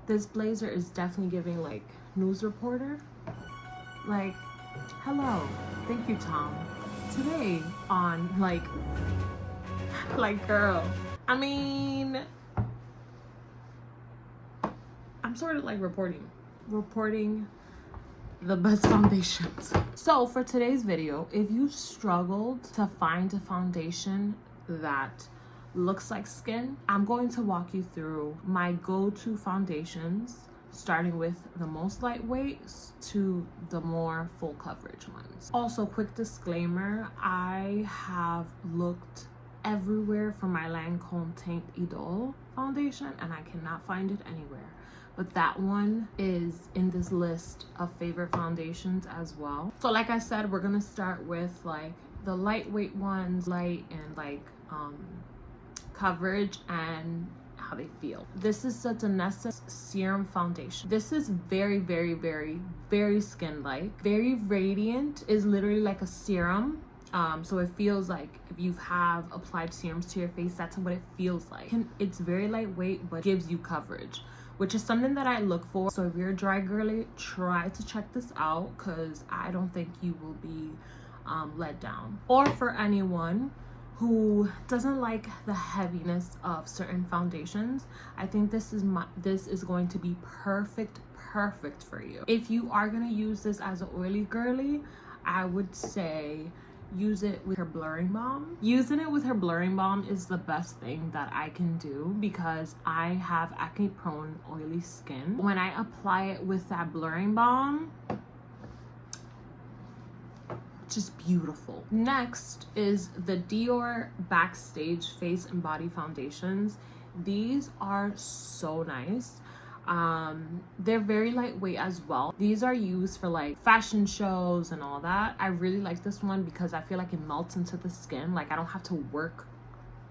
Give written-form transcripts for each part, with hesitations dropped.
This blazer is definitely giving like news reporter. Like, hello, thank you, Tom. Today on like girl. I mean, I'm sort of like reporting the best foundations. So for today's video, if you struggled to find a foundation that looks like skin, I'm going to walk you through my go-to foundations, starting with the most lightweight to the more full coverage ones. Also, quick disclaimer, I have looked everywhere for my Lancome Teint Idole foundation and I cannot find it anywhere. But that one is in this list of favorite foundations as well. So like I said, we're gonna start with like the lightweight ones, light and like coverage and how they feel. This is the Danessa Serum foundation. This is very, very, very, very skin-like. Very radiant, is literally like a serum. So it feels like if you have applied serums to your face, that's what it feels like. It's very lightweight, but gives you coverage, which is something that I look for. So if you're a dry girly, try to check this out because I don't think you will be let down. Or for anyone who doesn't like the heaviness of certain foundations, I think this is going to be perfect for you. If you are gonna use this as an oily girly, I would say use it with her blurring balm. Using it with her blurring balm is the best thing that I can do because I have acne prone oily skin. When I apply it with that blurring balm, just beautiful. Next is the Dior Backstage Face and Body Foundations. These are so nice. They're very lightweight as well. These are used for like fashion shows and all that. I really like this one because I feel like it melts into the skin. Like I don't have to work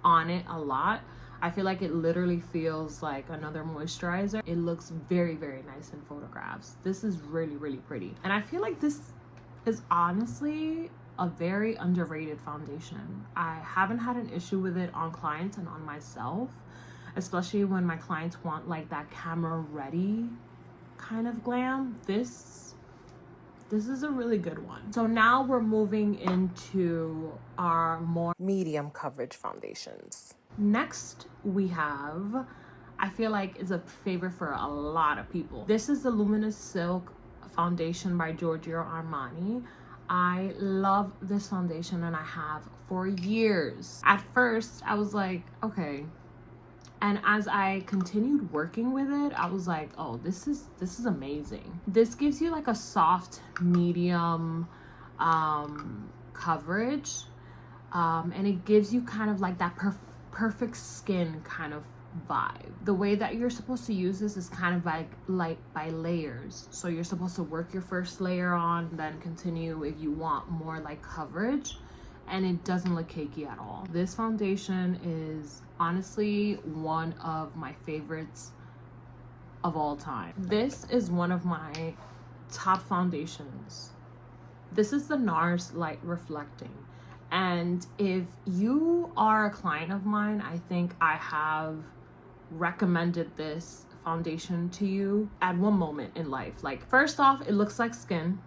on it a lot. I feel like it literally feels like another moisturizer. It looks very, very nice in photographs. This is really, really pretty. And I feel like this is honestly a very underrated foundation. I haven't had an issue with it on clients and on myself, especially when my clients want like that camera ready kind of glam. This is a really good one. So now we're moving into our more medium coverage foundations. Next we have, I feel like is a favorite for a lot of people. This is the Luminous Silk foundation by Giorgio Armani. I love this foundation and I have for years. At first I was like, okay, and as I continued working with it, I was like, oh, this is amazing. This gives you like a soft medium coverage, and it gives you kind of like that perfect skin kind of vibe. The way that you're supposed to use this is kind of like by layers. So you're supposed to work your first layer on, then continue if you want more like coverage, and it doesn't look cakey at all. This foundation is honestly one of my favorites of all time. This is one of my top foundations. This is the Nars Light Reflecting. And if you are a client of mine, I think I have recommended this foundation to you at one moment in life. Like, first off, it looks like skin.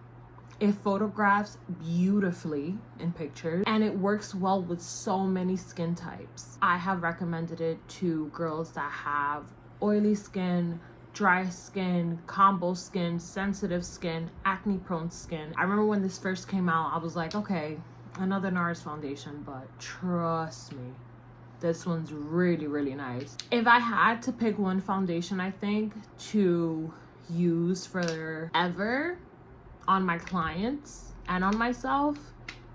It photographs beautifully in pictures and it works well with so many skin types. I have recommended it to girls that have oily skin, dry skin, combo skin, sensitive skin, acne prone skin. I remember when this first came out, I was like, okay, another Nars foundation, but trust me, this one's really, really nice. If I had to pick one foundation, I think, to use forever on my clients and on myself,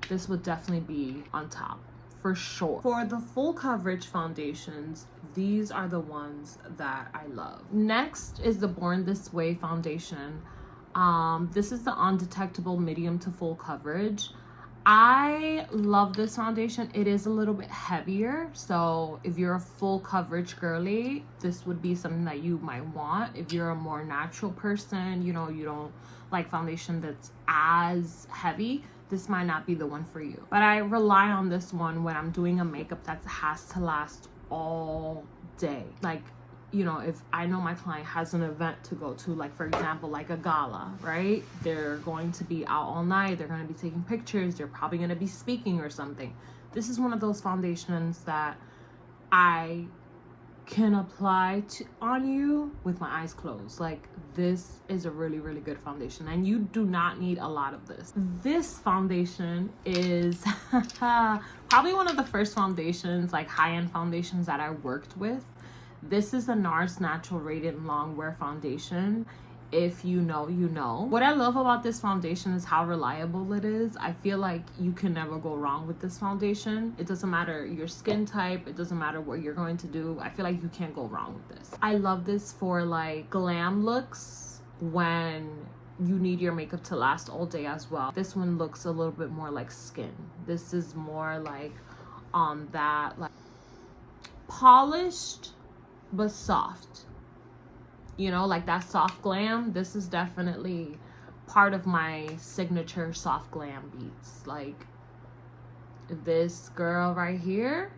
this would definitely be on top for sure. For the full coverage foundations, these are the ones that I love. Next is the Born This Way foundation. This is the undetectable medium to full coverage. I love this foundation. It is a little bit heavier, so if you're a full coverage girly, this would be something that you might want. If you're a more natural person, you know, you don't like foundation that's as heavy, this might not be the one for you. But I rely on this one when I'm doing a makeup that has to last all day. Like, you know, if I know my client has an event to go to, like for example, like a gala, right? They're going to be out all night, they're going to be taking pictures, they're probably going to be speaking or something. This is one of those foundations that I can apply on you with my eyes closed. Like, this is a really, really good foundation, and you do not need a lot of this. This foundation is probably one of the first foundations, like high-end foundations, that I worked with. This is the Nars Natural Radiant Longwear foundation. If you know, you know. What I love about this foundation is how reliable it is. I feel like you can never go wrong with this foundation. It doesn't matter your skin type. It doesn't matter what you're going to do. I feel like you can't go wrong with this. I love this for like glam looks when you need your makeup to last all day as well. This one looks a little bit more like skin. This is more like on that like polished but soft, you know, like that soft glam. This is definitely part of my signature soft glam beats. Like this girl right here,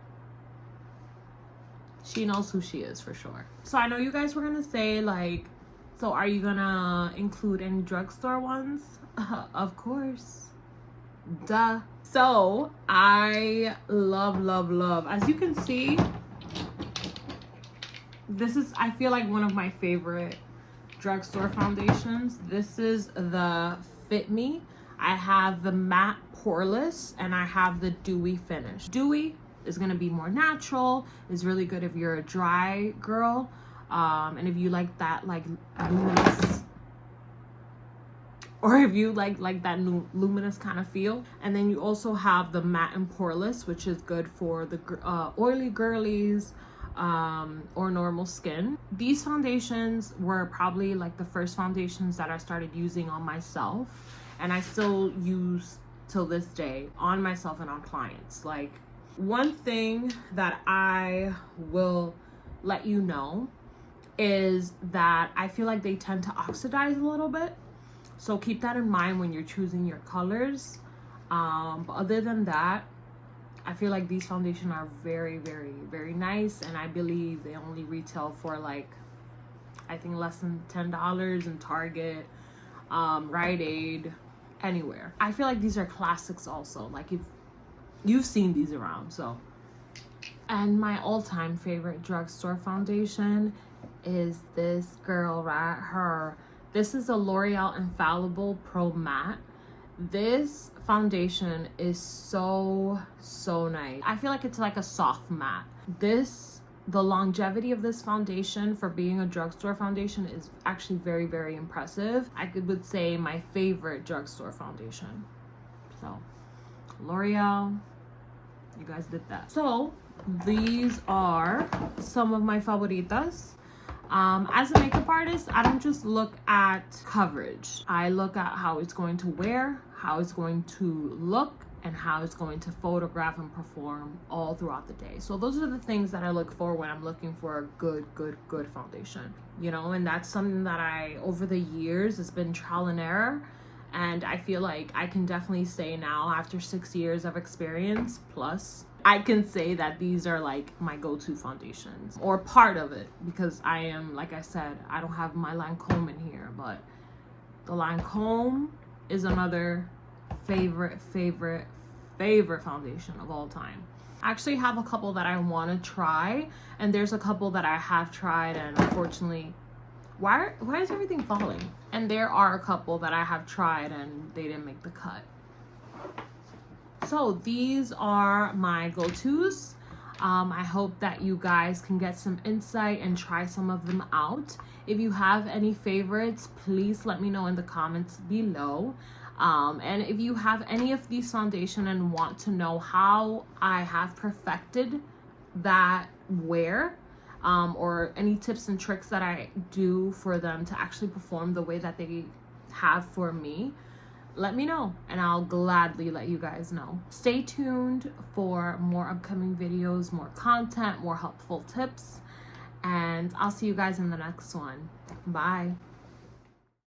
she knows who she is for sure. So I know you guys were gonna say like, so are you gonna include any drugstore ones? Of course, duh. So I love, as you can see, this is, I feel like, one of my favorite drugstore foundations. This is the Fit Me. I have the matte poreless and I have the dewy finish. Dewy is going to be more natural. It's really good if you're a dry girl, and if you like that like luminous, or if you like that new luminous kind of feel. And then you also have the matte and poreless, which is good for the oily girlies, or normal skin. These foundations were probably like the first foundations that I started using on myself, and I still use till this day on myself and on clients. Like, one thing that I will let you know is that I feel like they tend to oxidize a little bit, so keep that in mind when you're choosing your colors. But other than that, I feel like these foundations are very, very nice, and I believe they only retail for like, I think less than $10 in Target, Rite Aid, anywhere. I feel like these are classics also, like if you've seen these around. So, and my all-time favorite drugstore foundation is this girl right here. This is a L'Oreal Infallible Pro Matte. This foundation is so nice. I feel like it's like a soft matte. The longevity of this foundation for being a drugstore foundation is actually very impressive. I would say my favorite drugstore foundation. So L'Oreal, you guys did that. So these are some of my favoritas. As a makeup artist, I don't just look at coverage. I look at how it's going to wear, how it's going to look, and how it's going to photograph and perform all throughout the day. So those are the things that I look for when I'm looking for a good foundation, you know. And that's something that I, over the years, it's been trial and error, and I feel like I can definitely say now, after 6 years of experience plus, I can say that these are like my go-to foundations, or part of it, because I am, like I said, I don't have my Lancome in here, but the Lancome is another favorite foundation of all time. I actually have a couple that I want to try, and there's a couple that I have tried, and unfortunately, why is everything falling? And there are a couple that I have tried and they didn't make the cut. So these are my go-tos. I hope that you guys can get some insight and try some of them out. If you have any favorites, please let me know in the comments below. And if you have any of these foundation and want to know how I have perfected that wear, or any tips and tricks that I do for them to actually perform the way that they have for me, let me know and I'll gladly let you guys know. Stay tuned for more upcoming videos, more content, more helpful tips, and I'll see you guys in the next one. Bye.